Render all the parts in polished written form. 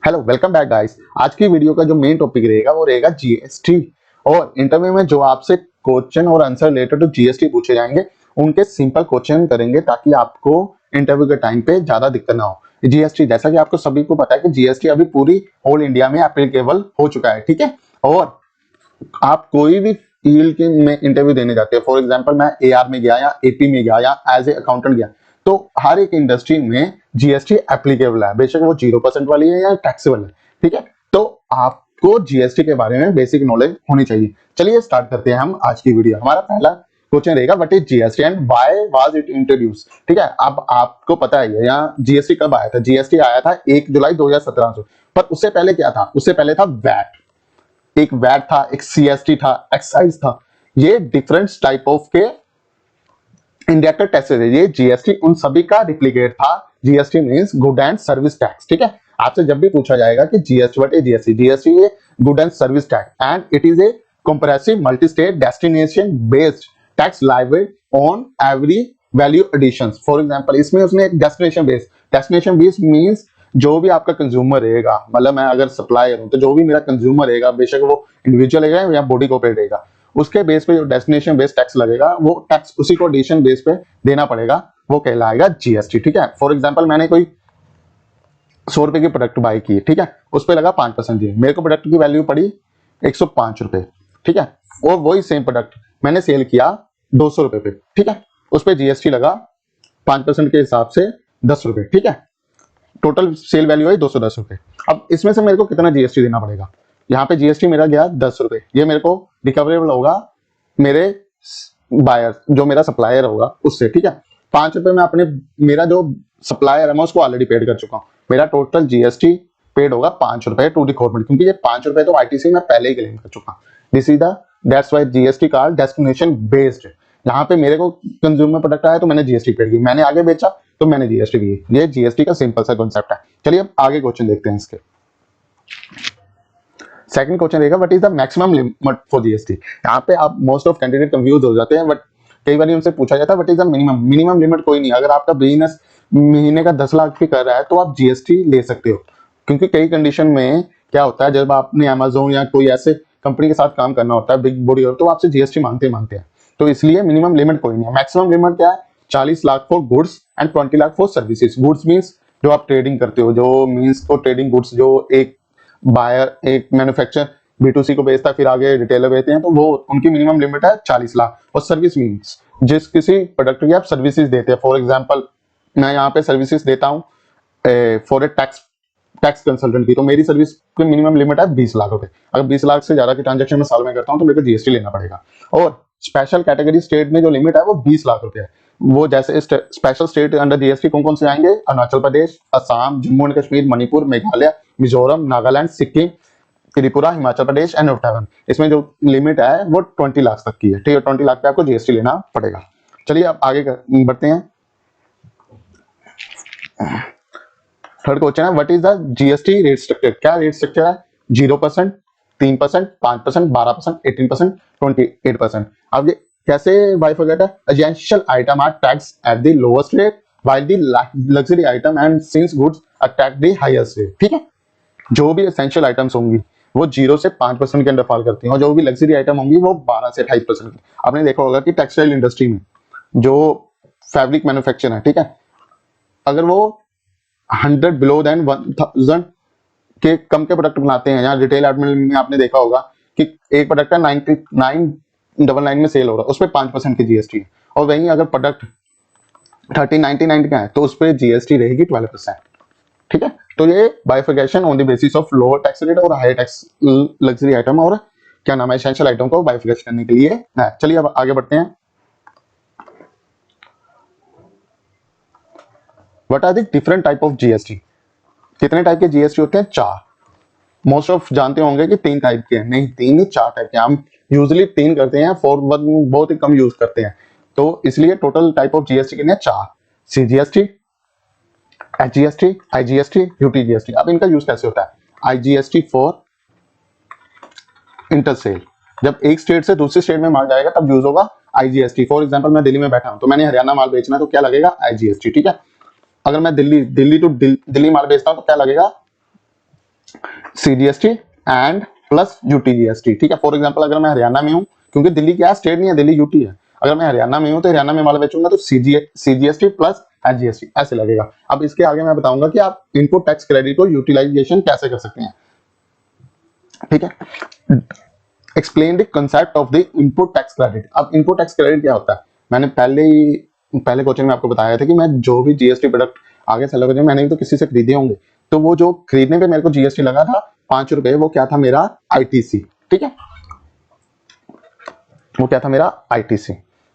Hello welcome back guys. आज की video का जो मेन टॉपिक रहेगा वो रहेगा जीएसटी। और इंटरव्यू में जो आपसे क्वेश्चन और आंसर रिलेटेड टू जीएसटी पूछे जाएंगे उनके सिंपल क्वेश्चन करेंगे ताकि आपको इंटरव्यू के टाइम पे ज्यादा दिक्कत ना हो। जीएसटी जैसा कि आपको सभी को पता है कि जीएसटी अभी पूरी ऑल इंडिया में एप्लीकेबल हो चुका है, ठीक है। और आप कोई भी फील्ड के में इंटरव्यू देने जाते हैं, फॉर एग्जांपल मैं एआर में गया या एपी में गया या एज ए अकाउंटेंट गया, तो हर एक इंडस्ट्री में जीएसटी एप्लीकेबल है, बेशक वो 0% वाली है या टैक्सेबल है, ठीक है। तो आपको जीएसटी के बारे में बेसिक नॉलेज होनी चाहिए। चलिए स्टार्ट करते हैं हम आज की वीडियो। हमारा पहला क्वेश्चन रहेगा what is GST and why was it introduce, ठीक है। अब आपको पता है यहाँ जीएसटी कब आया था। जीएसटी आया था 1 जुलाई 2017 से, पर उससे पहले क्या था? उससे पहले था वैट। एक वैट था, एक सीएसटी था, एक्साइज था। ये डिफरेंट टाइप ऑफ के इंडायरेक्ट टैक्सेस है। ये जीएसटी उन सभी का रिप्लिकेट था। GST means good and service tax, ठीक है। आपसे जब भी पूछा जाएगा कि GST what is GST, GST ये good and service tax and it is a comprehensive multi state destination based tax liable on every value additions. For example इसमें उसने एक डेस्टिनेशन बेस्ड मींस जो भी आपका कंज्यूमर रहेगा, मतलब मैं अगर सप्लायर हूं तो जो भी मेरा कंज्यूमर रहेगा, बेशक वो इंडिविजुअल रहेगा या बॉडी कॉर्पोरेट रहेगा, उसके बेस पे जो डेस्टिनेशन बेस्ड टैक्स लगेगा वो टैक्स उसी को एडिशन बेस पे देना पड़ेगा, वो कहलाएगा जीएसटी, ठीक है। फॉर एग्जांपल मैंने कोई 100 रुपए की प्रोडक्ट बाई की, ठीक है, उस पर लगा 5% जी, मेरे को प्रोडक्ट की वैल्यू पड़ी 105 रुपए, ठीक है। और वही सेम प्रोडक्ट मैंने सेल किया 200 रुपए पे, ठीक है, उस पर जीएसटी लगा 5% के हिसाब से 10 रुपए, ठीक है। टोटल सेल वैल्यू है 210 रुपए। अब इसमें से मेरे को कितना जीएसटी देना पड़ेगा? यहाँ पे जीएसटी मेरा गया 10 रुपए, ये मेरे को रिकवरेबल होगा मेरे बायर जो मेरा सप्लायर होगा उससे, ठीक है। 5 रुपए में अपने मेरा जो सप्लायर है मैं उसको ऑलरेडी पेड कर चुका हूँ। मेरा टोटल जीएसटी पेड होगा 5 रुपए टू द गवर्नमेंट, क्योंकि ये 5 रुपए तो आईटीसी में पहले ही क्लेम कर चुका हूँ। This is the that's why GST card destination based. यहाँ पे मेरे को कंज्यूमर प्रोडक्ट आया तो मैंने जीएसटी पेड की, मैंने आगे बेचा तो मैंने जीएसटी दी। ये जीएसटी का सिंपल सा कॉन्सेप्ट है। चलिए अब आगे क्वेश्चन देखते हैं इसके। सेकंड क्वेश्चन रहेगा what is the maximum limit for GST. यहाँ पे आप मोस्ट ऑफ कैंडिडेट कंफ्यूज हो जाते हैं, बट कई बार उनसे पूछा जाता है what is the minimum limit कोई नहीं। अगर आपका बिजनेस महीने का 10 लाख भी कर रहा है तो आप जीएसटी ले सकते हो, क्योंकि कई कंडीशन में क्या होता है, जब आपने अमेजोन या कोई ऐसे कंपनी के साथ काम करना होता है बिग बॉडी, तो आपसे जीएसटी मांगते हैं। तो इसलिए मिनिमम लिमिट कोई नहीं है। मैक्सिमम लिमिट क्या है? 40 lakh for goods and 20 lakh for services. Goods means जो आप ट्रेडिंग करते हो, जो मीन्स तो ट्रेडिंग गुड्स जो एक बायर एक मैन्युफैक्चर B2C को बेचता है फिर आगे रिटेलर बेचते हैं, तो वो उनकी मिनिमम लिमिट है 40 लाख। और सर्विस मीन्स जिस किसी प्रोडक्ट की आप सर्विसेज देते हैं, फॉर एग्जांपल मैं यहाँ पे सर्विसेज देता हूँ फॉर ए टैक्स कंसल्टेंट की, तो मेरी सर्विस की मिनिमम लिमिट है 20 लाख रुपए। अगर 20 लाख से ज्यादा की ट्रांजेक्शन में साल में करता हूँ तो मेरे को जीएसटी लेना पड़ेगा। और स्पेशल कैटेगरी स्टेट में जो लिमिट है वो 20 लाख रुपए है। वो जैसे स्पेशल स्टेट अंडर जीएसटी कौन कौन से आएंगे? Arunachal Pradesh, Assam, Jammu and Kashmir, Manipur, Meghalaya, Mizoram, Nagaland, Sikkim, Tripura, Himachal Pradesh and Uttarakhand. इसमें जो लिमिट है वो 20 लाख तक की है, ठीक है। 20 लाख पे आपको जीएसटी लेना पड़ेगा। चलिए अब आगे बढ़ते हैं। थर्ड क्वेश्चन है what is the GST rate structure. क्या रेट स्ट्रक्चर है? 0%, 3%, 5%, 12%, 18%, 28%। अब ये कैसे बाइफरकेट है? Essential item are tax at the lowest rate while the luxury item and sin goods are tax the highest rate, ठीक है। जो भी एसेंशियल आइटम्स होंगी वो 0 से 5% के अंदर फॉल करती हैं, और जो भी लग्जरी आइटम होंगी वो 12 से 28% की। आपने देखा होगा कि टेक्सटाइल इंडस्ट्री में जो फैब्रिक मैन्युफैक्चर है, ठीक है, अगर वो 100 बिलो देन 1000 के कम के प्रोडक्ट बनाते हैं, यहाँ रिटेल आउटलेट में आपने देखा होगा कि एक प्रोडक्ट है 9999 में सेल हो रहा है, उस पर 5% की जीएसटी है। और वहीं अगर प्रोडक्ट 1399 का है तो उस पर जीएसटी रहेगी 12%, ठीक है। तो ये बाइफिकेशन on the basis of lower tax rate और हायर टैक्स लग्जरी आइटम और क्या नाम है एसेंशियल आइटम को बाइफिकेट करने के लिए है। चलिए अब आगे बढ़ते हैं। What are the different type of GST. कितने टाइप के जीएसटी होते हैं? 4। मोस्ट ऑफ जानते होंगे कि 3 टाइप के हैं, नहीं 3 नहीं 4 टाइप के। हम यूजुअली 3 करते हैं, 4 बहुत ही कम यूज करते हैं, तो इसलिए टोटल टाइप ऑफ जीएसटी कितने हैं? 4। CGST, HGST, IGST, UTGST. अब इनका यूज कैसे होता है? आईजीएसटी फॉर इंटरसेल, जब एक स्टेट से दूसरी स्टेट में माल जाएगा तब यूज होगा आईजीएसटी। फॉर एग्जांपल मैं दिल्ली में बैठा हूं तो मैंने हरियाणा माल बेचना है तो क्या लगेगा? आईजीएसटी, ठीक है। अगर मैं दिल्ली टू दिल्ली माल बेचता हूं तो क्या लगेगा? CGST एंड प्लस UTGST, ठीक है। फॉर एग्जांपल अगर मैं हरियाणा में हूँ, क्योंकि दिल्ली क्या स्टेट नहीं है, दिल्ली यूटी है, अगर मैं हरियाणा में हूँ तो हरियाणा में माल बेचूंगा तो CGST प्लस HGST ऐसे लगेगा। अब इसके आगे मैं बताऊंगा कि आप इनपुट टैक्स क्रेडिट को यूटिलाइजेशन कैसे कर सकते हैं, ठीक है। Explain the concept of the input tax credit. अब इनपुट टैक्स क्रेडिट क्या होता है, मैंने पहले क्वेश्चन में आपको बताया था कि मैं जो भी जीएसटी प्रोडक्ट आगे सेल करूँ, मैंने तो किसी से खरीदे होंगे, तो वो जो खरीदने पे मेरे को जीएसटी लगा था 5 रुपए, वो क्या था, मेरा आईटीसी, ठीक है, वो क्या था, मेरा आईटीसी।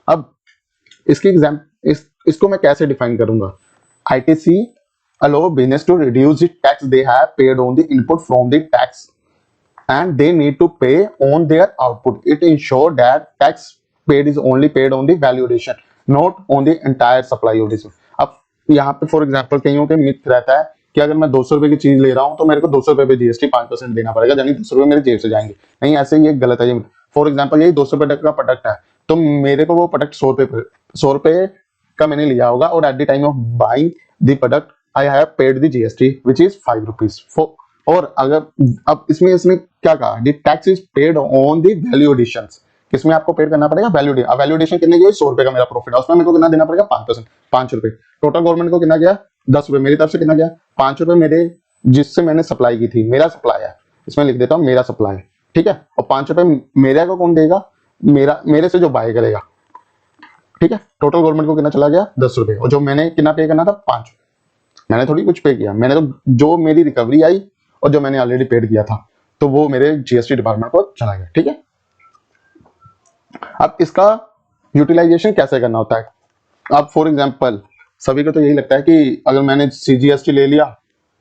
अब इसकी इसको मैं कैसे डिफाइन करूंगा, ITC allow business to reduce the tax they have paid on the input from the tax and they need to pay on their output. It ensure that tax paid is only paid on the value addition, not on the entire supply of this. अब यहाँ पे for example कईयों के myth रहता है कि अगर मैं 200 रुपए की चीज ले रहा हूँ तो मेरे को 200 रुपए पे जीएसटी 5% देना पड़ेगा, यानी 200 रुपए मेरे जेब से जाएंगे। नहीं, ऐसे ये गलत है। फॉर एग्जाम्पल यही 200 रुपए का प्रोडक्ट है, तो मेरे को वो प्रोडक्ट 100 रुपए का मैंने लिया होगा, और at the time of buying the product I have paid the GST which is 5 rupees. और अगर अब इसमें इसने क्या कहा, the tax is paid on the value addition, किसमें आपको पेड करना पड़ेगा, वैल्यू वैल्यूडेशन कितने की, 100 रुपए का मेरा प्रॉफिट है, उसमें मेरे को कितना देना पड़ेगा, 5%, 5 रुपए। टोटल गवर्नमेंट को कितना गया, 10 रुपए, मेरी तरफ से कितना गया, 5 रुपए मेरे जिससे मैंने सप्लाई की थी, मेरा सप्लाई है, इसमें लिख देता हूँ मेरा सप्लाई, ठीक है। और 5 रुपए मेरे को कौन देगा, मेरे से जो बाय करेगा, ठीक है। टोटल गवर्नमेंट को कितना चला गया, 10 रुपए, और जो मैंने कितना पे करना था, 5। मैंने थोड़ी कुछ पे किया, मैंने तो जो मेरी रिकवरी आई और जो मैंने ऑलरेडी पेड किया था, तो वो मेरे जीएसटी डिपार्टमेंट को चला गया, ठीक है। अब इसका यूटिलाइजेशन कैसे करना होता है, अब फॉर एग्जांपल सभी को तो यही लगता है कि अगर मैंने सीजीएसटी ले लिया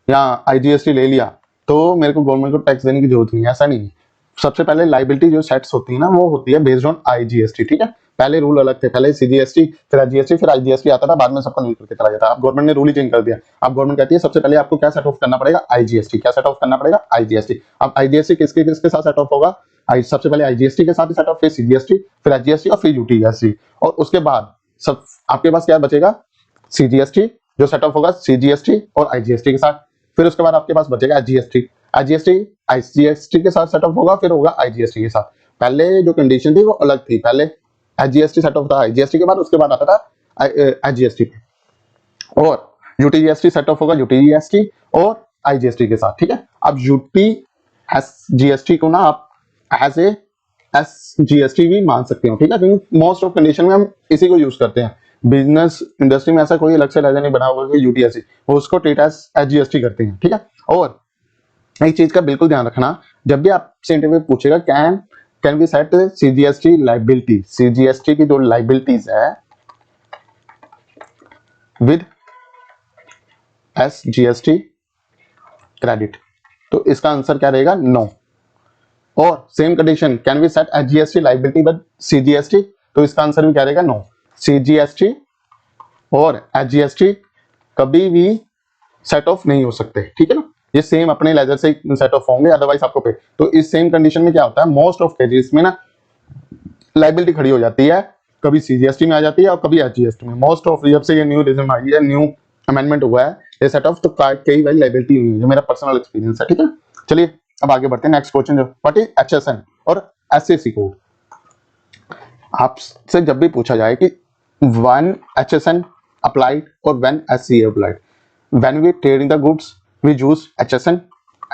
या आईजीएसटी ले लिया तो मेरे को गवर्नमेंट को टैक्स देने की जरूरत नहीं है, ऐसा नहीं। सबसे पहले लाइबिलिटी जो सेट्स होती है ना, वो होती है बेस्ड ऑन आईजीएसटी, ठीक है। पहले रूल अलग थे, पहले सीजीएसटी फिर आईजीएसटी फिर आईजीएसटी आता था, बाद में सबका मिल करके चला जाता। अब गवर्नमेंट ने रूल ही चेंज कर दिया। अब गवर्नमेंट कहती है सबसे पहले आपको क्या सेट ऑफ करना पड़ेगा, आईजीएसटी। क्या सेट ऑफ करना पड़ेगा, आईजीएसटी। अब आईजीएसटी किसके किसके साथ सेट ऑफ होगा, सबसे पहले आईजीएसटी के साथ ही सेट ऑफ, फिर सीजीएसटी, फिर एचजीएसटी और फिर यूटीजीएसटी, और उसके बाद सब आपके पास क्या बचेगा, सीजीएसटी जो सेट ऑफ होगा सीजीएसटी और आईजीएसटी के साथ, फिर उसके बाद आपके पास बचेगा एचजीएसटी, एचजीएसटी आईजीएसटी के साथ सेट ऑफ होगा, फिर होगा आईजीएसटी के साथ। पहले जो कंडीशन थी वो अलग थी, पहले एचजीएसटी सेट ऑफ था आईजीएसटी के बाद, उसके बाद आता था एचजीएसटी, और यूटीजीएसटी सेट ऑफ होगा यूटीजीएसटी और आईजीएसटी के साथ, ठीक है। अब यूटीजीएसटी को ना आप एज ए एसजीएसटी भी मान सकते हो, ठीक है, क्योंकि मोस्ट ऑफ कंडीशन में हम इसी को यूज करते हैं। बिजनेस इंडस्ट्री में ऐसा कोई अलग से लेजर नहीं बना होगा कि यूटीएसटी, वो उसको ट्रीट एज एसजीएसटी करते हैं, ठीक है। और एक चीज का बिल्कुल ध्यान रखना, जब भी आपसे इंटरव्यू पूछेगा can we set CGST liability, CGST की जो लाइबिलिटीज है विद एसजीएसटी क्रेडिट, तो इसका आंसर क्या रहेगा, नो। और same condition, can we set HGST liability with CGST, तो इसका आंसर भी क्या रहेगा, नो। सीजीएसटी और एचजीएसटी कभी भी सेट ऑफ नहीं हो सकते, ठीक है ना, ये सेम अपने लेजर से सेट ऑफ होंगे, अदरवाइज आपको पे। तो इस सेम कंडीशन में क्या होता है, मोस्ट ऑफ केसेस में ना लाइबिलिटी खड़ी हो जाती है, कभी सीजीएसटी में आ जाती है और कभी एचजीएसटी में। मोस्ट ऑफ जब से ये न्यू रिजम आई है, न्यू अमेंडमेंट हुआ है, ये सेट ऑफ, तो कई बार लाइबिलिटी हुई है, मेरा पर्सनल एक्सपीरियंस है, ठीक है। चलिए अब आगे बढ़ते हैं, नेक्स्ट क्वेश्चन जो व्हाट इज एचएसएन और एसएसी कोड। आपसे जब भी पूछा जाए कि व्हेन एचएसएन अप्लाइड और when SC applied, when we trading the goods we use HSN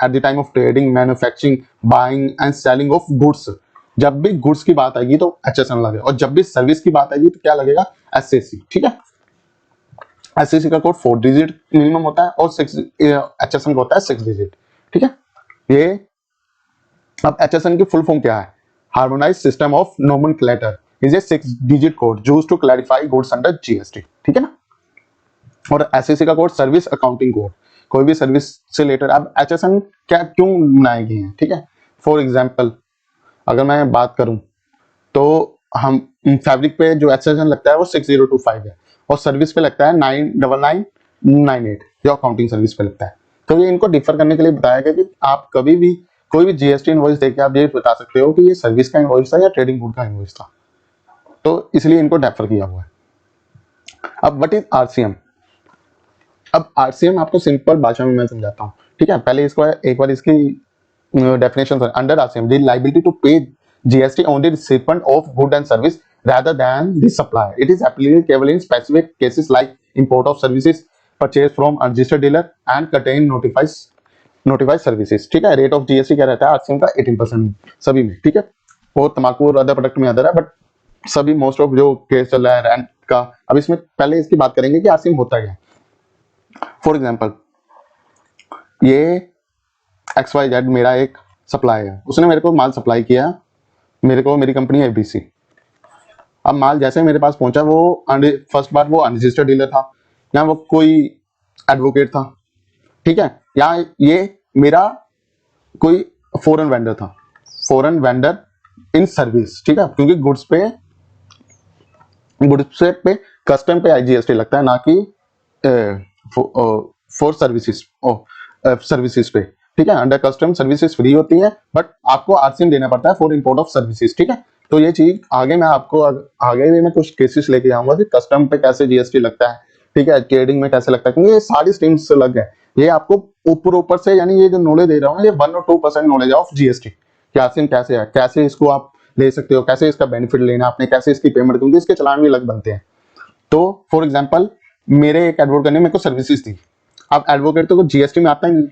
at the time of trading, manufacturing, buying and selling of goods. जब भी गुड्स की बात आएगी तो एचएसएन लगेगा, और जब भी सर्विस की बात आएगी तो क्या लगेगा, एसएसी, ठीक है। एसएसी का कोड 4 डिजिट मिनिमम होता है और 6 एचएसएन का होता है 6 डिजिट, ठीक है। ये अब एचएसएन की फुल फॉर्म क्या है, harmonised system of nomenclature is a 6 digit code used to clarify goods under GST, ठीक है ना। और एसएसी का कोड सर्विस अकाउंटिंग कोड, कोई भी सर्विस से रिलेटेड। अब एचएसएन क्या क्यों बनाए गए हैं, ठीक है। फॉर एग्जांपल अगर मैं बात करूं तो हम फैब्रिक पे जो एचएसएन लगता है वो 6025 है, और सर्विस पे लगता है 99998, जो अकाउंटिंग सर्विस पे लगता है। तो ये इनको डिफर करने के लिए बताया गया कि आप कभी भी कोई भी जीएसटी इनवॉइस देके आप ये बता सकते हो कि ये सर्विस का इनवॉइस था या ट्रेडिंग गुड का इनवॉइस था, तो इसलिए इनको डिफर किया हुआ है। अब व्हाट इज आरसीएम, अब आरसीएम आपको सिंपल भाषा में मैं समझाता हूँ, ठीक है, पहले इसको एक बार इसकी definition under RCM the liability to pay GST on the shipment of good and service rather than the supplier. It is applicable in specific cases like import of services purchased from unregistered dealer and contain notified services. ठीक है, rate of GST क्या रहता है RCM का 18% सभी में, ठीक है, वो तंबाकू और अदर प्रोडक्ट में अदर है, बट सभी मोस्ट ऑफ जो केस चल रहा है रेंट का, अब इसमें पहले इसकी बात करेंगे कि आरसीएम होता क्या है। फॉर एग्जाम्पल, ये XYZ मेरा एक सप्लाई है, उसने मेरे को माल सप्लाई किया, मेरे को मेरी कंपनी एबीसी। अब माल जैसे मेरे पास पहुंचा, वो फर्स्ट बार वो अनरजिस्टर्ड डीलर था या वो कोई एडवोकेट था, ठीक है, या ये मेरा कोई फॉरेन वेंडर था, फॉरेन वेंडर इन सर्विस, ठीक है, क्योंकि गुड्स पे कस्टम पे आईजीएसटी लगता है, ना कि फॉर सर्विसेज पे, ठीक है, अंडर कस्टम सर्विसेज फ्री होती है, बट आपको आरसीएम देना पड़ता है फॉर इंपोर्ट ऑफ सर्विसेज, ठीक है। तो ये चीज आगे मैं आपको आगे भी मैं कुछ केसेस लेके आऊंगा कि कस्टम पे कैसे जीएसटी लगता है, ठीक है, ट्रेडिंग में कैसे लगता है, क्योंकि ये सारी स्ट्रीम्स अलग है। ये आपको ऊपर से, यानी ये जो नॉलेज दे रहा हूँ, ये 1 और 2% नॉलेज ऑफ जीएसटी, कि आरसीएम कैसे है, कैसे इसको आप ले सकते हो, कैसे इसका बेनिफिट लेना आपने, कैसे इसकी पेमेंट, क्योंकि इसके चलान भी अलग बनते हैं। तो फॉर एग्जाम्पल, मेरे एक एडवोकेट ने मेरे को सर्विसेज दी। अब एडवोकेट तो जीएसटी में आता ही नहीं,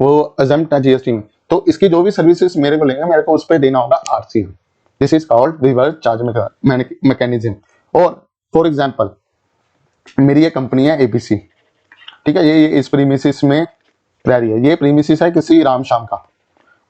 वो एग्जम्प्ट है जीएसटी में, तो इसकी जो भी सर्विसेज मेरे को लेंगे, मेरे को उस पर देना होगा RCM. This is called reverse charge mechanism. और फॉर एग्जाम्पल, मेरी ये कंपनी है एबीसी, ठीक है, ये इस प्रीमिसिस में रह रही है, ये प्रीमिसिस है किसी रामश्याम का,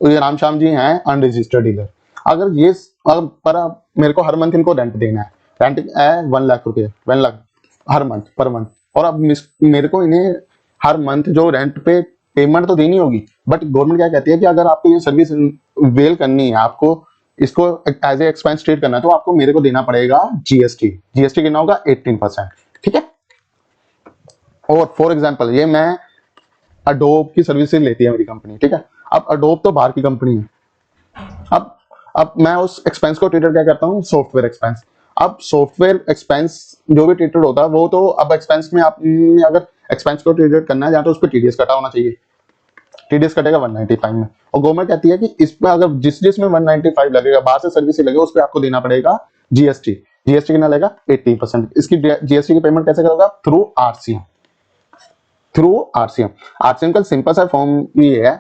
और ये रामश्याम जी हैं अनरजिस्टर्ड डीलर। अगर ये पर मेरे को हर मंथ इनको रेंट देना है, रेंट है 1 लाख रुपये, 1 लाख हर मंथ पर मंथ, और अब मेरे को इन्हें हर मंथ जो रेंट पे पेमेंट तो देनी होगी, बट गवर्नमेंट क्या कहती है कि अगर आपको ये सर्विस वेल करनी है, आपको इसको एज ए एक्सपेंस ट्रीट करना है, तो आपको मेरे को देना पड़ेगा जीएसटी। जीएसटी कितना होगा 18%, ठीक है। और फॉर एग्जांपल, ये मैं अडोब की सर्विसेज लेती है मेरी कंपनी, ठीक है। अब अडोब तो बाहर की कंपनी है, अब मैं उस एक्सपेंस को ट्रीटेड क्या करता हूँ, सॉफ्टवेयर एक्सपेंस। अब सॉफ्टवेयर एक्सपेंस जो भी ट्रीटेड होता है, वो तो अब एक्सपेंस में आपने अगर एक्सपेंस को ट्रीटेड करना है, या तो उस पर टीडीएस कटा होना चाहिए, टीडीएस कटेगा 195 में, और गवर्नमेंट कहती है कि इस पर अगर जिसमें 195 लगेगा, बाहर से सर्विस लगेगा, उस पर आपको देना पड़ेगा जीएसटी। जीएसटी कितना लगेगा 18%। इसकी जीएसटी की पेमेंट कैसे करोगा, थ्रू आरसीएम। आरसीएम का सिंपल सा फॉर्म ये है,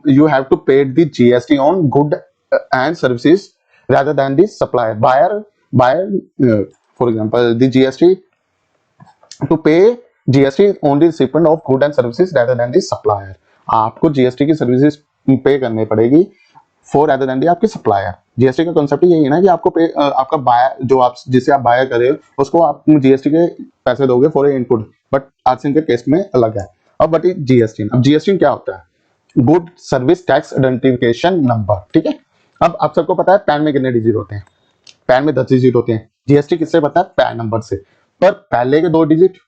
यू हैव टू पे the GST on good and services rather than the supplier. For example, the GST to pay GST on the shipment of good and services rather than the supplier. आपको GST की services पे करनी पड़ेगी for rather than the आपके supplier. GST का concept यही है ना कि आपको आपका बायर, जो आप जिससे आप बायर कर रहे हो, उसको आप जीएसटी के पैसे दोगे फॉर इनपुट, बट आरसीएम के केस में अलग है। अब बट जीएसटी, अब जीएसटी क्या होता है, good service tax identification number, ठीक है। अब आप सबको पता है पैन में कितने डिजिट होते हैं, पैन में 10 डिजिट होते हैं। जीएसटी किससे पता है, पैन नंबर से, पर पहले के 2 digit,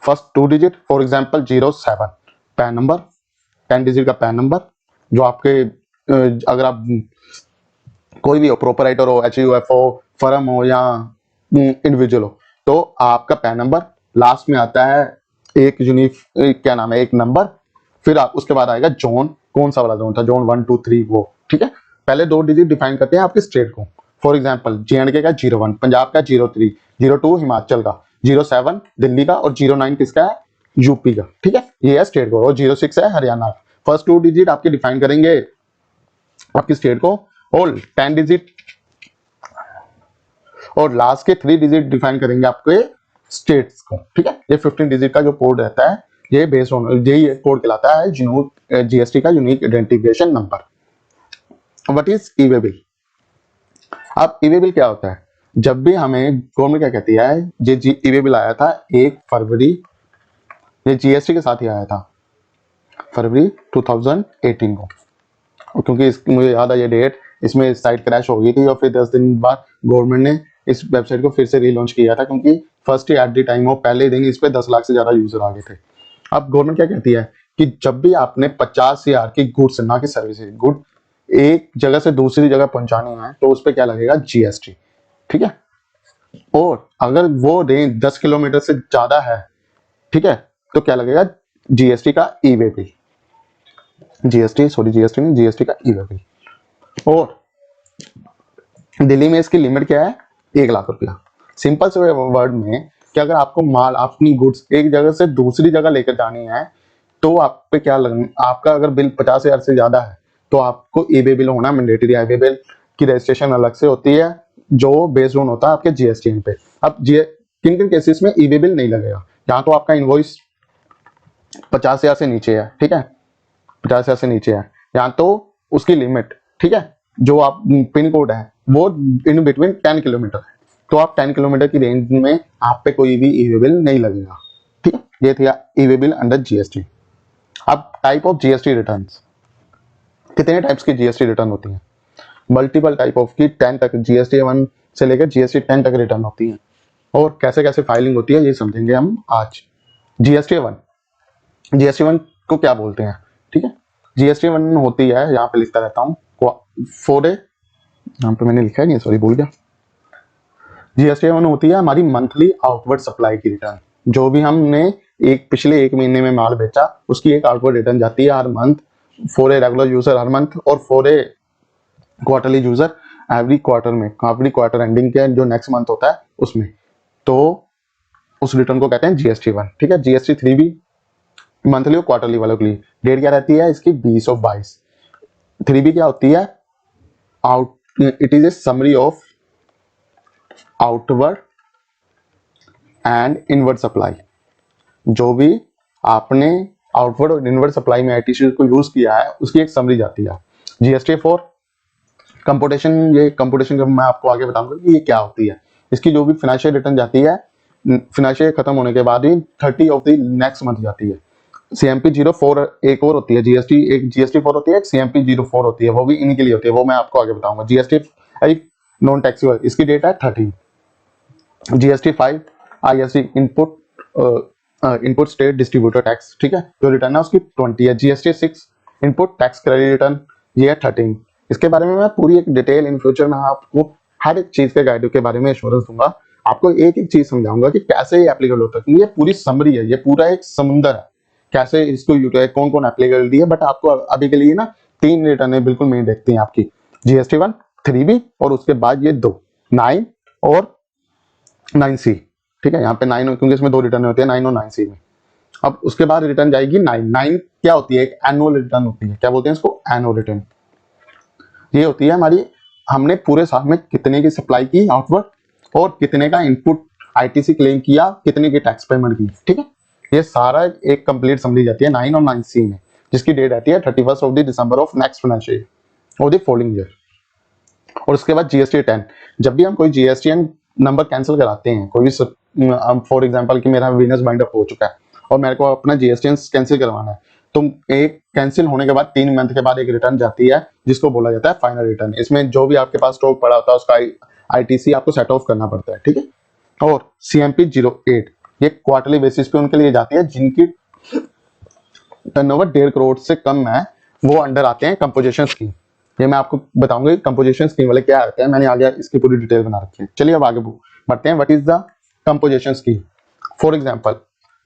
first 2 digit, for example 07 pan number, 10 digit का पैन नंबर, जो आपके अगर आप कोई भी हो, प्रोपराइटर हो, एचयूएफओ फर्म हो या इंडिविजुअल हो, तो आपका पैन नंबर, लास्ट में आता है एक यूनिक, क्या नाम है, एक नंबर, फिर आप उसके बाद आएगा जोन, कौन सा वाला जोन था, जोन 1 2 3 वो, ठीक है। पहले 2 डिजिट डिफाइन करते हैं आपके स्टेट को, फॉर एग्जांपल जेएंडके का 01, पंजाब का 03, 02 हिमाचल का, 07 दिल्ली का, और 09 किसका है, यूपी का, ठीक है, ये है स्टेट को, और 06 है हरियाणा। फर्स्ट 2 डिजिट आपके डिफाइन करेंगे आपकी स्टेट को, और 10 डिजिट और लास्ट के 3 डिजिट डिफाइन करेंगे आपके स्टेट्स को, ठीक है। ये 15 डिजिट का जो कोड रहता है, ये बेस्ड ऑन यही कोड कहलाता है जीएसटी का unique identification number. What is E way bill. अब ई वे बिल क्या होता है, जब भी हमें गवर्नमेंट क्या कहती है, ये ई वे बिल आया था 1 फरवरी, ये जीएसटी के साथ ही आया था, फरवरी 2018 को, क्योंकि मुझे याद है ये डेट, इसमें साइट क्रैश हो गई थी, और फिर 10 दिन बाद गवर्नमेंट ने इस वेबसाइट को फिर से रीलॉन्च किया था, क्योंकि first eight the time of पहले दिन इस पे 10 लाख से ज्यादा यूजर आ गए थे। अब गवर्नमेंट क्या कहती है कि जब भी आपने 50,000 की गुड्स, ना कि सर्विसेज, गुड एक जगह से दूसरी जगह पहुंचानी है, तो उस पर क्या लगेगा, जीएसटी, ठीक है। और अगर वो रेंज 10 किलोमीटर से ज्यादा है, ठीक है, तो क्या लगेगा, जीएसटी का e way bill, GST, sorry GST नहीं, जीएसटी का ई वे बिल। और दिल्ली में इसकी लिमिट क्या है, 1 लाख रुपया। सिंपल से वर्ड में कि अगर आपको माल, अपनी गुड्स एक जगह से दूसरी जगह लेकर जानी है तो आप पे क्या आपका अगर बिल 50,000 से ज्यादा है तो आपको ई वे बिल होना मैंडेटरी है। ई वे बिल की रजिस्ट्रेशन अलग से होती है जो बेस्ड ऑन होता है आपके जीएसटी पे। अब किन किन केसेस में ई वे बिल नहीं लगेगा, जहां तो आपका इनवॉइस 50,000 से नीचे है, ठीक है, 50,000 से नीचे है, यहाँ तो उसकी लिमिट, ठीक है, जो आप पिन कोड है वो इन बिटवीन 10 किलोमीटर है, तो आप 10 किलोमीटर की रेंज में आप पे कोई भी ई वे बिल नहीं लगेगा, ठीक है। ये थी ई वे बिल अंडर जीएसटी। अब टाइप ऑफ जीएसटी रिटर्न, कितने टाइप्स की जीएसटी रिटर्न होती है, मल्टीपल टाइप ऑफ की 10 तक, जीएसटी 1 से लेकर जीएसटी 10 तक रिटर्न होती है। और कैसे कैसे फाइलिंग होती है ये समझेंगे हम आज। जीएसटी 1, जीएसटी 1 को क्या बोलते हैं, ठीक है। जीएसटी 1 होती है, यहाँ पे लिखता रहता हूँ फॉर ए, यहाँ पे मैंने लिखा है नहीं, सॉरी भूल गया। जीएसटी 1 होती है हमारी मंथली आउटवर्ड सप्लाई की रिटर्न। जो भी हमने पिछले 1 महीने में माल बेचा उसकी एक आउटवर्ड रिटर्न जाती है हर month, for a regular user हर मंथ, और for a quarterly user every quarter में, एवरी क्वार्टर एंडिंग के जो नेक्स्ट मंथ होता है उसमें, तो उस रिटर्न को कहते हैं जीएसटी 1, ठीक है। जीएसटी 3 भी मंथली और क्वार्टरली वालों के लिए। डेट क्या रहती है इसकी, 20/22। 3B क्या होती है, it is A summary of outward and inward supply. जो भी आपने आउटवर्ड और इनवर्ड सप्लाई में आईटीसी को यूज किया है उसकी एक समरी जाती है। जीएसटी 4 कंप्यूटेशन, ये कंप्यूटेशन मैं आपको आगे बताऊंगा कि ये क्या होती है। इसकी जो भी फाइनेंशियल रिटर्न जाती है, फाइनेंशियल खत्म होने के बाद ही 30 ऑफ द नेक्स्ट मंथ जाती है। सीएमपी 04 एक और होती है, जीएसटी एक जीएसटी 4 होती है, एक सीएमपी 04 होती है, वो भी इनके लिए होती है, वो मैं आपको आगे बताऊंगा। जीएसटी नॉन टैक्सेबल, इसकी डेट है 30। GST 5 IST input input state distributor tax, ठीक है, जो रिटर्न है उसकी 20 है। GST 6 input tax credit return, ये है 13। इसके बारे में मैं पूरी एक डिटेल इन फ्यूचर में आपको हर एक चीज के गाइड के बारे में एश्योरेंस दूंगा, आपको एक एक चीज समझाऊंगा कि कैसे ये एप्लीकेबल होता है। ये पूरी समरी है, ये पूरा एक समुंदर है, कैसे इसको यूटिलाइज, कौन कौन एप्लीकेबिलिटी है। बट आपको अभी के लिए ना 3 रिटर्न है बिल्कुल मेन देखती हैं आपकी, जीएसटी 1, 3B और उसके बाद ये 2, 9 और 9C, ठीक है। यहाँ पे 9 क्योंकि इसमें 2 रिटर्न होते हैं, 9 और 9C में। अब उसके बाद रिटर्न जाएगी 9 क्या होती है, एक एनुअल रिटर्न होती है। क्या बोलते हैं इसको, एनुअल रिटर्न। ये होती है हमारी, हमने पूरे साल में कितने की सप्लाई की आउटवर्ड और कितने का इनपुट आईटीसी क्लेम किया, कितने की टैक्स पेमेंट की, ठीक है। ये सारा एक कंप्लीट समझी जाती है 9 और 9C में, जिसकी डेट आती है 31 of the December of next financial year और द फॉलोइंग ईयर। और उसके बाद जीएसटी 10, जब भी हम कोई जीएसटीएन नंबर कैंसिल कराते हैं, कोई भी फॉर एग्जांपल कि मेरा वीनस बाइंड अप हो चुका है और मेरे को अपना जीएसटीएन कैंसिल करवाना है, तो एक कैंसिल होने के बाद 3 मंथ के बाद एक रिटर्न जाती है जिसको बोला जाता है फाइनल रिटर्न। इसमें जो भी आपके पास स्टॉक पड़ा होता है उसका आईटीसी आपको सेट ऑफ करना पड़ता है, ठीक है। और सीएमपी 08 ये क्वार्टरली बेसिस पे उनके लिए जाती है जिनकी टर्नओवर 1.5 करोड़ से कम है, वो अंडर आते हैं कंपोजिशन स्कीम। ये मैं आपको बताऊंगा कि कंपोजिशन स्कीम वाले क्या आते हैं, मैंने आगे इसकी पूरी डिटेल बना रखी है। चलिए अब आगे बढ़ते हैं, what is the composition scheme. For example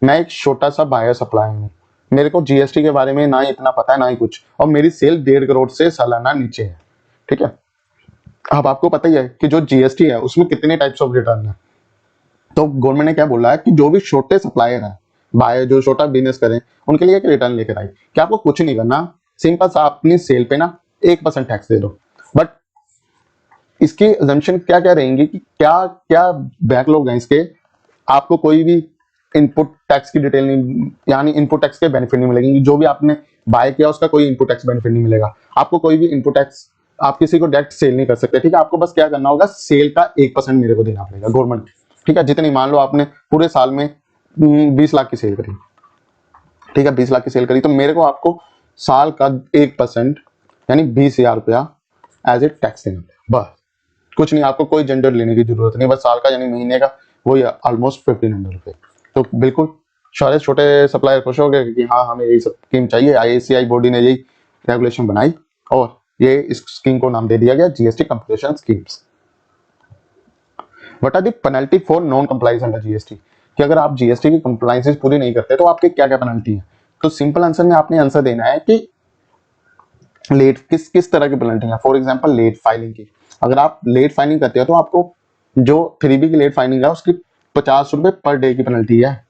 मैं एक छोटा सा बायर सप्लायर हूँ, मेरे को जीएसटी के बारे में ना ही इतना पता है ना ही कुछ, और मेरी सेल 1.5 करोड़ से सालाना नीचे है, ठीक है। अब आपको पता ही है कि जो जीएसटी है उसमें कितने टाइप्स ऑफ रिटर्न है। तो गवर्नमेंट ने क्या बोला है कि जो भी छोटे सप्लायर है, बायर जो छोटा बिजनेस करें, उनके लिए एक रिटर्न लेकर आई कि आपको कुछ नहीं करना, सिंपल सा अपनी सेल पे ना 1% टैक्स दे दो। बट इसकी अजम्पशन क्या क्या रहेंगी कि क्या क्या बैकलॉग है इसके, आपको कोई भी इनपुट टैक्स की डिटेल नहीं, यानी इनपुट टैक्स के बेनिफिट नहीं मिलेंगे। जो भी आपने बाय किया उसका कोई इनपुट टैक्स बेनिफिट नहीं मिलेगा आपको, कोई भी इनपुट टैक्स आप किसी को डायरेक्ट सेल नहीं कर सकते, ठीक है। आपको बस क्या करना होगा, सेल का 1% मेरे को देना पड़ेगा गवर्नमेंट, ठीक है। जितनी मान लो आपने पूरे साल में 20 लाख की सेल करी, ठीक है, 20 लाख की सेल करी, तो मेरे को आपको साल का 1% यानी 20,000 रुपया एज ए टैक्स देना, बस कुछ नहीं। आपको कोई जेंडर लेने की जरूरत नहीं, बस साल का यानी महीने का वही ऑलमोस्ट 1500 रुपये। तो बिल्कुल सारे छोटे सप्लायर खुश हो गए कि हाँ हमें यही स्कीम चाहिए। आईसीआई बॉडी ने यही रेगुलेशन बनाई और ये इस स्कीम को नाम दे दिया गया GST compensation schemes. What are the penalty for non compliance under GST, कि अगर आप जीएसटी की कंप्लायंसेस पूरी नहीं करते तो आपके क्या क्या पेनल्टी है। तो सिंपल आंसर में आपने आंसर देना है कि लेट किस किस तरह की पेनल्टी है, फॉर एग्जांपल लेट फाइलिंग की। अगर आप लेट फाइलिंग करते हो तो आपको जो 3B की लेट फाइलिंग है उसकी 50 रुपए पर डे की पेनल्टी है,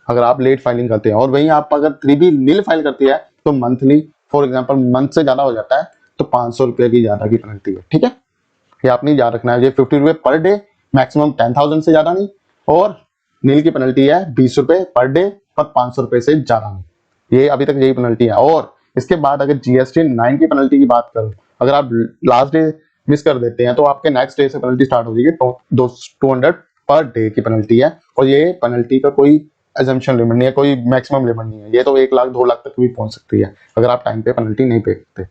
अगर आप लेट फाइलिंग करते हैं। और वहीं आप अगर 3B नील फाइल करती है तो मंथली, फॉर एग्जाम्पल मंथ से ज्यादा हो जाता है तो 500 रुपए की ज्यादा की पेनल्टी है। ठीक है, ये आपने याद रखना है। ये 50 रुपए पर डे, मैक्सिमम 10,000 से ज्यादा नहीं। और नील की पेनल्टी है 20 रुपए पर डे, पर 500 रुपए से ज्यादा नहीं। ये अभी तक यही पेनल्टी है। और इसके बाद अगर GST 9 की पेनल्टी की बात करूं, अगर आप लास्ट डे मिस कर देते हैं तो आपके नेक्स्ट डे से पेनल्टी स्टार्ट हो जाएगी। 200 पर डे की पेनल्टी है। और ये पेनल्टी का कोई एजम्पशन लिमिट नहीं है, कोई मैक्सिमम लिमिट नहीं है। ये तो 1 लाख 2 लाख तक भी पहुंच सकती है अगर आप टाइम पे पेनल्टी नहीं पे करते।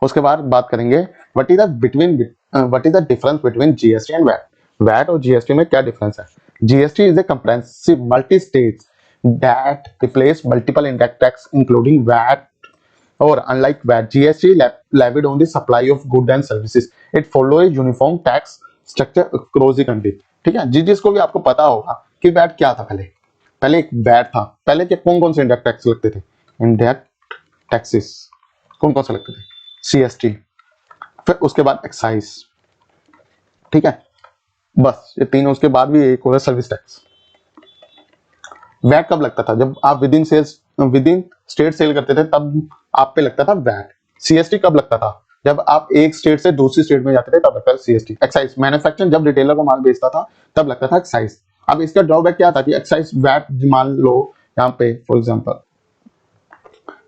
उसके बाद बात करेंगे what is the difference between GST and VAT. VAT और GST में क्या डिफरेंस है? GST is a comprehensive multi state that replace multiple indirect tax including VAT. और unlike VAT, GST levied on the supply of goods and services. It follow a uniform tax structure across the country. ठीक है, जिसको भी आपको पता होगा कि VAT क्या था। पहले एक वैट था। पहले के कौन कौन से इंडायरेक्ट टैक्स लगते थे? इंडायरेक्ट टैक्सेस कौन कौन से लगते थे? CST, फिर उसके बाद एक्साइज। ठीक है, बस ये तीन। उसके बाद भी एक होगा सर्विस टैक्स। वैट कब लगता था? जब आप विद इन स्टेट सेल करते थे तब आप पे लगता था वैट। CST कब लगता था? जब आप एक स्टेट से दूसरी स्टेट में जाते थे तब लगता था CST। एक्साइज मैन्युफैक्चरिंग, जब रिटेलर को माल बेचता था तब लगता था एक्साइज। अब इसका ड्रॉबैक क्या था कि एक्साइज वैट, मान लो यहाँ पे फॉर एग्जांपल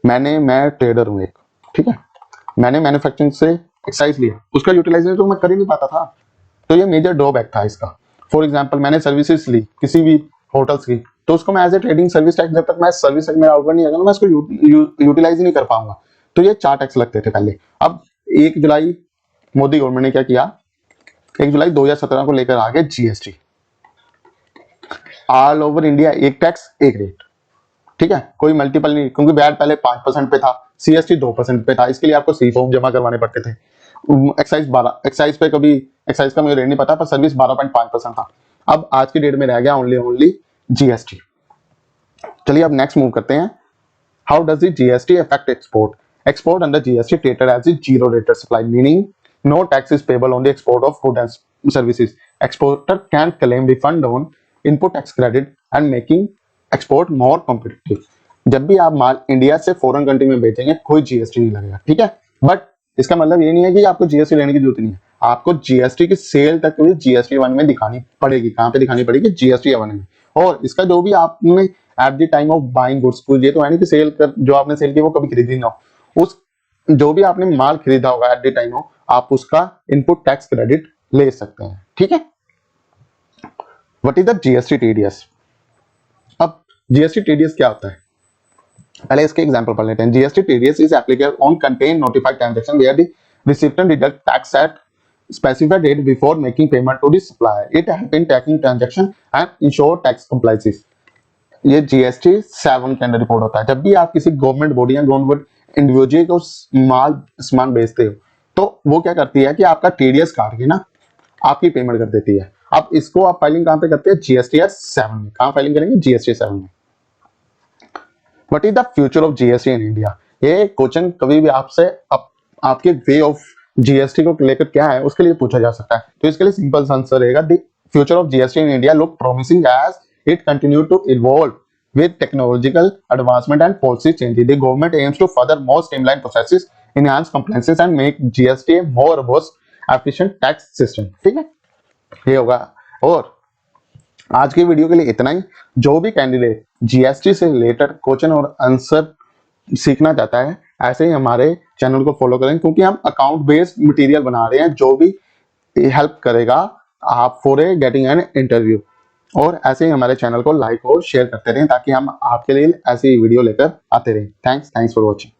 मैं ट्रेडर हूँ एक, ठीक है, मैंने मैन्युफैक्चरिंग से एक्साइज लिया, उसका यूटिलाइजेशन तो मैं कर ही नहीं पाता था। तो ये मेजर ड्रॉबैक था इसका। फॉर एग्जांपल मैंने सर्विसेज ली किसी भी होटल्स की, तो उसको मैं as a trading service tax, जब तक मैं सर्विस टैक्स में आउटवर्ड नहीं आऊंगा मैं इसको यूटिलाइज ही नहीं कर पाऊंगा। तो ये 4 टैक्स लगते थे पहले। अब 1 जुलाई मोदी गवर्नमेंट ने क्या किया, 1 जुलाई 2017 को लेकर आ गए GST। ऑल ओवर इंडिया एक टैक्स एक रेट। ठीक है, कोई मल्टीपल नहीं, क्योंकि वैट पहले 5% पे था, CST 2% पे था। इसके लिए आपको सी फॉर्म जमा करवाने पड़ते थे। एक्साइज 12, एक्साइज पे कभी एक्साइज का मुझे रेट नहीं पता, पर सर्विस 12.5% था। अब आज की डेट में रह गया ओनली GST। चलिए अब नेक्स्ट मूव करते हैं। How does the GST affect export? Export under GST treated as a zero rated supply, meaning no tax is payable on the export of goods and services. Exporter can claim refund on input tax credit and making export more competitive. जब भी आप माल India से foreign country में बेचेंगे कोई GST नहीं लगेगा। ठीक है, बट इसका मतलब ये नहीं है कि आपको GST लेने की जरूरत नहीं है। आपको GST की सेल तक भी GST1 में दिखानी पड़ेगी। कहाँ पे दिखानी पड़ेगी? GST1 में। और इसका जो भी आपने eight the time of buying goods, ये तो है नहीं कि सेल कर, जो आपने सेल किया वो कभी खरीदी ना हो, उस जो भी आपने माल खरीदा होगा एट द टाइम हो, आप उसका इनपुट टैक्स क्रेडिट ले सकते हैं। ठीक है, what is the GST TDS? अब GST TDS क्या होता है, पहले इसके एग्जांपल पढ़ लेते हैं। GST TDS is applicable on contain notified transaction where the recipient deduct tax at specified date before making payment to the supplier. It help in tracking transaction and ensure tax compliances. ये GST 7 के अंदर report होता है। जब भी आप किसी government body या गवर्नमेंट इंडिविजुअल को सामान बेचते हो तो वो क्या करती है कि आपका TDS काट के ना आपकी पेमेंट कर देती है। अब इसको आप फाइलिंग कहां पे करते हैं? GST 7 में। कहां फाइलिंग करेंगे? GST 7 में। What is the future of GST in India? ये क्वेश्चन कभी भी आपसे आपके वे ऑफ GST को लेकर क्या है उसके लिए पूछा जा सकता है। तो इसके लिए सिंपल आंसर रहेगा, the future of GST in India look promising as it continue to evolve with technological advancement and policy changes. The government aims to further more streamline processes, enhance compliances and make GST a more robust, efficient tax system. ठीक है, ये होगा। और आज की video के लिए इतना ही। जो भी कैंडिडेट GST से रिलेटेड क्वेश्चन और आंसर सीखना चाहता है, ऐसे ही हमारे चैनल को फॉलो करें, क्योंकि हम अकाउंट बेस्ड मटेरियल बना रहे हैं जो भी हेल्प करेगा आप for a getting an interview. और ऐसे ही हमारे चैनल को लाइक और शेयर करते रहें ताकि हम आपके लिए ऐसी वीडियो लेकर आते रहें। Thanks for watching.